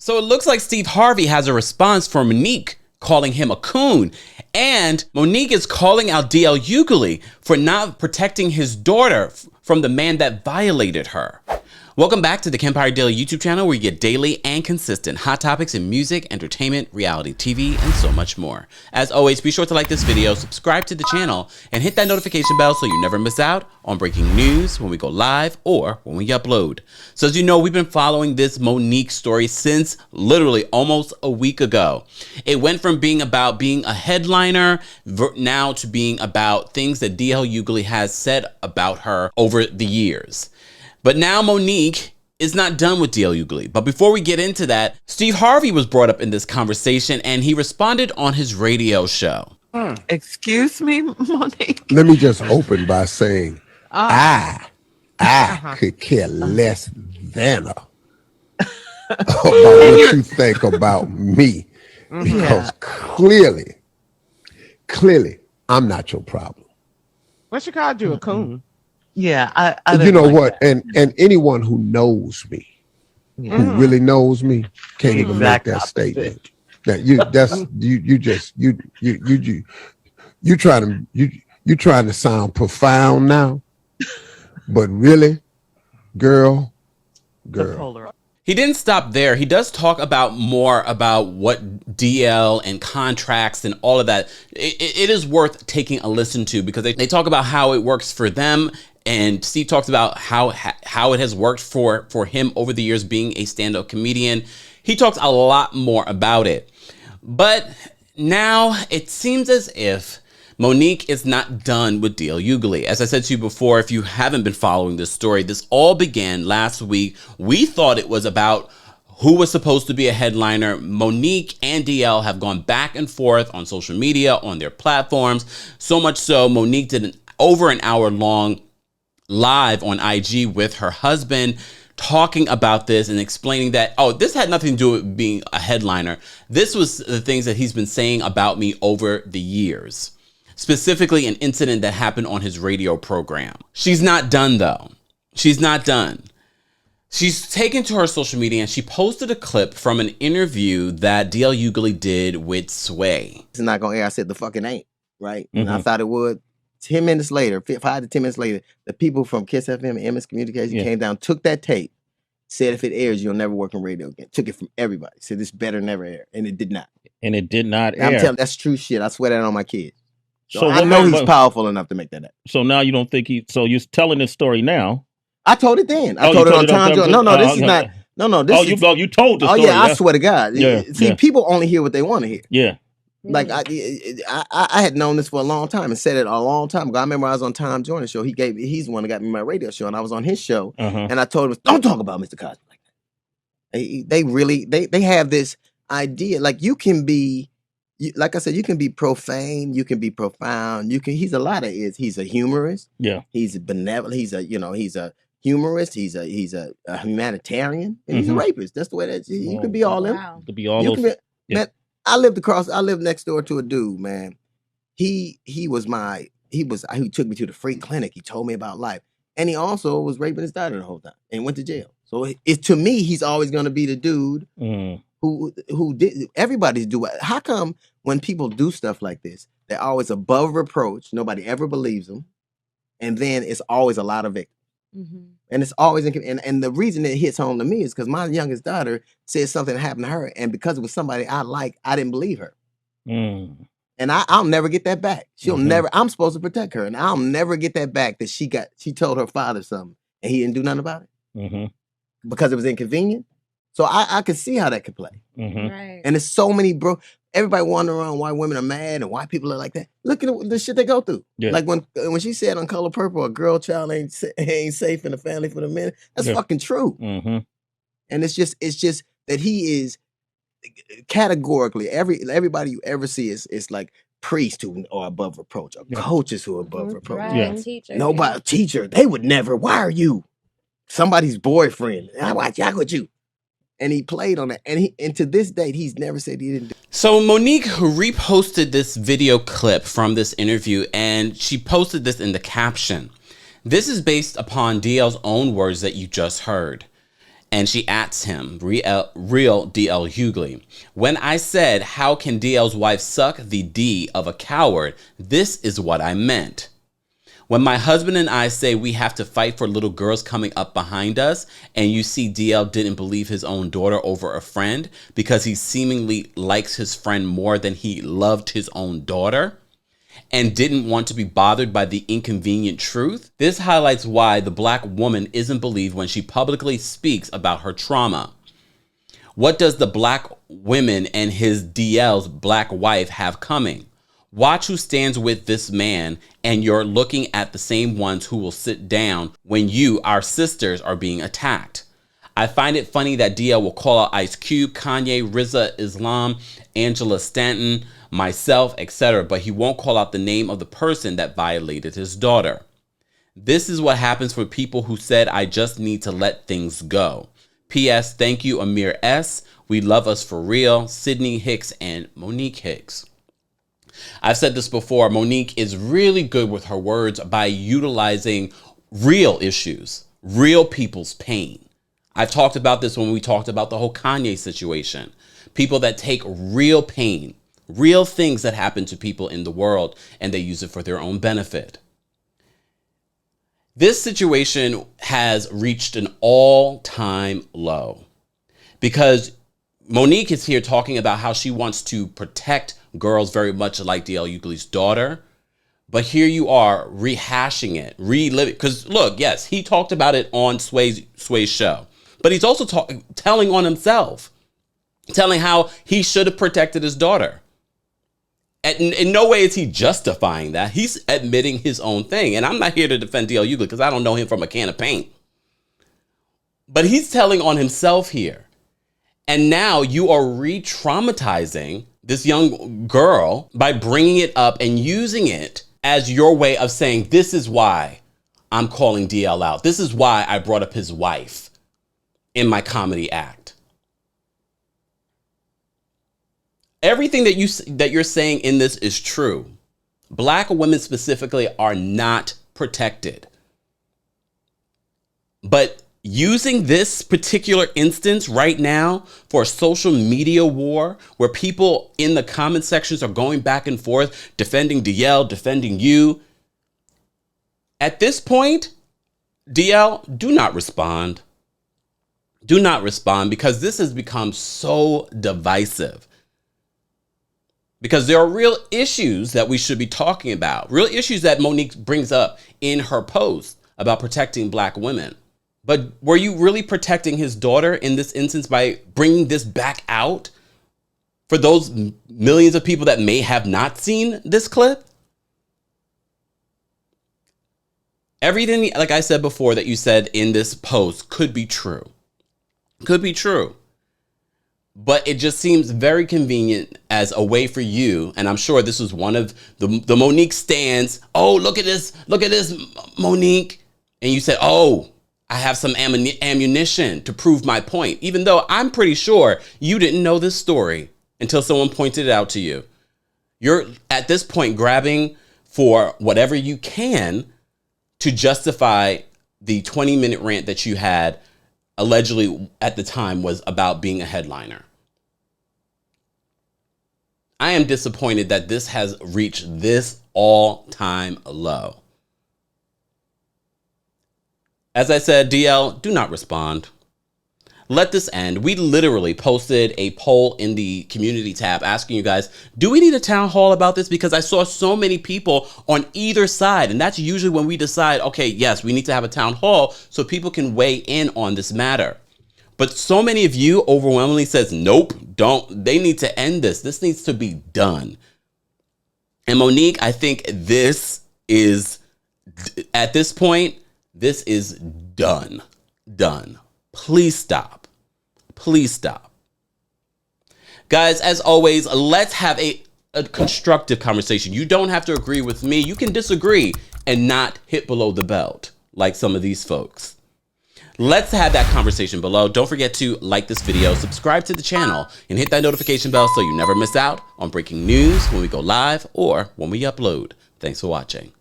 So it looks like Steve Harvey has a response from Nique, calling him a coon. And Monique is calling out DL Hughley for not protecting his daughter from the man that violated her. Welcome back to the Kempire Daily YouTube channel, where you get daily and consistent hot topics in music, entertainment, reality TV, and so much more. As always, be sure to like this video, subscribe to the channel, and hit that notification bell so you never miss out on breaking news when we go live or when we upload. So as you know, we've been following this Monique story since literally almost a week ago. It went from being about being a headliner now to being about things that DL Hughley has said about her over the years. But now Monique is not done with DL Hughley. But before we get into that, Steve Harvey was brought up in this conversation, and he responded on his radio show. Excuse me, Monique? Let me just open by saying I could care less than about what you think about me, because clearly, I'm not your problem. What you called you, a coon? Yeah, I You know what? And anyone who knows me, who really knows me, can't even make that statement. That you trying to sound profound now, but really, girl. He didn't stop there. He does talk about more about what DL and contracts and all of that. It is worth taking a listen to, because they talk about how it works for them. And Steve talks about how it has worked for him over the years being a stand-up comedian. He talks a lot more about it. But now it seems as if Monique is not done with DL Hughley. As I said to you before, if you haven't been following this story, this all began last week. We thought it was about who was supposed to be a headliner. Monique and DL have gone back and forth on social media, on their platforms. So much so, Monique did over an hour long live on IG with her husband, talking about this and explaining that, oh, this had nothing to do with being a headliner. This was the things that he's been saying about me over the years. Specifically, an incident that happened on his radio program. She's not done, though. She's not done. She's taken to her social media and she posted a clip from an interview that DL Hughley did with Sway. It's not going to air. I said the fucking ain't, right? And I thought it would. 10 minutes later, 5 to 10 minutes later, the people from KISS FM and MS Communication came down, took that tape, said if it airs, you'll never work on radio again. Took it from everybody. Said this better never air. And it did not. And it did not air. I'm telling you, that's true shit. I swear that on my kids. So I know he's powerful enough to make that happen. So now you don't think so you're telling this story now? I told it then. I told it on Time Jones. No, this is not. No, this is. You told the story. Oh, yeah, I swear to God. See, people only hear what they want to hear. Yeah. Like I had known this for a long time and said it a long time ago. I remember I was on Tom Jones' show. He's the one that got me my radio show, and I was on his show, and I told him, "Don't talk about Mr. Cosby like that." They have this idea, like you can be, like I said, you can be profane, you can be profound, he's a lot of is. He's a humorist. Yeah. He's benevolent. He's a humorist. He's a humanitarian, and he's a rapist. That's the way that you can be all them. You could be all those. Man, I lived next door to a dude, man. He took me to the free clinic. He told me about life. And he also was raping his daughter the whole time and went to jail. So to me, he's always going to be the dude who did. Everybody's do it. How come when people do stuff like this, they're always above reproach, nobody ever believes them, and then it's always a lot of victims. And it's always and the reason it hits home to me is because my youngest daughter said something happened to her, and because it was somebody I like, I didn't believe her. And I'll never get that back. She'll never. I'm supposed to protect her, and I'll never get that back. That she told her father something, and he didn't do nothing about it because it was inconvenient. So I could see how that could play. Right. And there's so many everybody wandering around why women are mad and why people are like that. Look at the shit they go through. Yeah. Like when she said on Color Purple, a girl child ain't safe in the family for the minute. That's fucking true. And it's just that he is categorically everybody you ever see is like priests who are above reproach, or coaches who are above reproach. Right. Teacher. Nobody teacher. They would never. Why are you somebody's boyfriend? I watch y'all with you. And he played on that. And to this date, he's never said he didn't do it. So Monique reposted this video clip from this interview, and she posted this in the caption. This is based upon DL's own words that you just heard. And she asks him, real DL Hughley, when I said, how can DL's wife suck the D of a coward? This is what I meant. When my husband and I say we have to fight for little girls coming up behind us, and you see DL didn't believe his own daughter over a friend because he seemingly likes his friend more than he loved his own daughter, and didn't want to be bothered by the inconvenient truth. This highlights why the Black woman isn't believed when she publicly speaks about her trauma. What does the Black woman and his DL's Black wife have coming? Watch who stands with this man, and you're looking at the same ones who will sit down when you, our sisters, are being attacked. I find it funny that DL will call out Ice Cube, Kanye, Rizza, Islam, Angela Stanton, myself, etc., but he won't call out the name of the person that violated his daughter. This is what happens for people who said, I just need to let things go. P.S. Thank you, Amir S. We love us for real. Sydney Hicks and Monique Hicks. I've said this before. Monique is really good with her words by utilizing real issues, real people's pain. I've talked about this when we talked about the whole Kanye situation. People that take real pain, real things that happen to people in the world, and they use it for their own benefit. This situation has reached an all-time low because Monique is here talking about how she wants to protect girls very much like DL Hughley's daughter. But here you are rehashing it, reliving. Because look, yes, he talked about it on Sway's show. But he's also telling on himself, telling how he should have protected his daughter. In no way is he justifying that. He's admitting his own thing. And I'm not here to defend DL Hughley because I don't know him from a can of paint. But he's telling on himself here. And now you are re-traumatizing this young girl by bringing it up and using it as your way of saying, this is why I'm calling DL out. This is why I brought up his wife in my comedy act. Everything that you're saying in this is true. Black women specifically are not protected. But using this particular instance right now for a social media war where people in the comment sections are going back and forth, defending DL, defending you. At this point, DL, do not respond. Do not respond because this has become so divisive. Because there are real issues that we should be talking about. Real issues that Monique brings up in her post about protecting Black women. But were you really protecting his daughter in this instance by bringing this back out for those millions of people that may have not seen this clip? Everything, like I said before, that you said in this post could be true. Could be true. But it just seems very convenient as a way for you, and I'm sure this was one of the Monique stands. Oh, look at this, Monique. And you said, oh, I have some ammunition to prove my point, even though I'm pretty sure you didn't know this story until someone pointed it out to you. You're at this point grabbing for whatever you can to justify the 20-minute rant that you had allegedly at the time was about being a headliner. I am disappointed that this has reached this all-time low. As I said, DL, do not respond. Let this end. We literally posted a poll in the community tab asking you guys, do we need a town hall about this? Because I saw so many people on either side. And that's usually when we decide, okay, yes, we need to have a town hall so people can weigh in on this matter. But so many of you overwhelmingly says, nope, don't. They need to end this. This needs to be done. And Monique, I think this is, at this point, this is done. Done. Please stop. Please stop. Guys, as always, let's have a constructive conversation. You don't have to agree with me. You can disagree and not hit below the belt like some of these folks. Let's have that conversation below. Don't forget to like this video, subscribe to the channel, and hit that notification bell so you never miss out on breaking news when we go live or when we upload. Thanks for watching.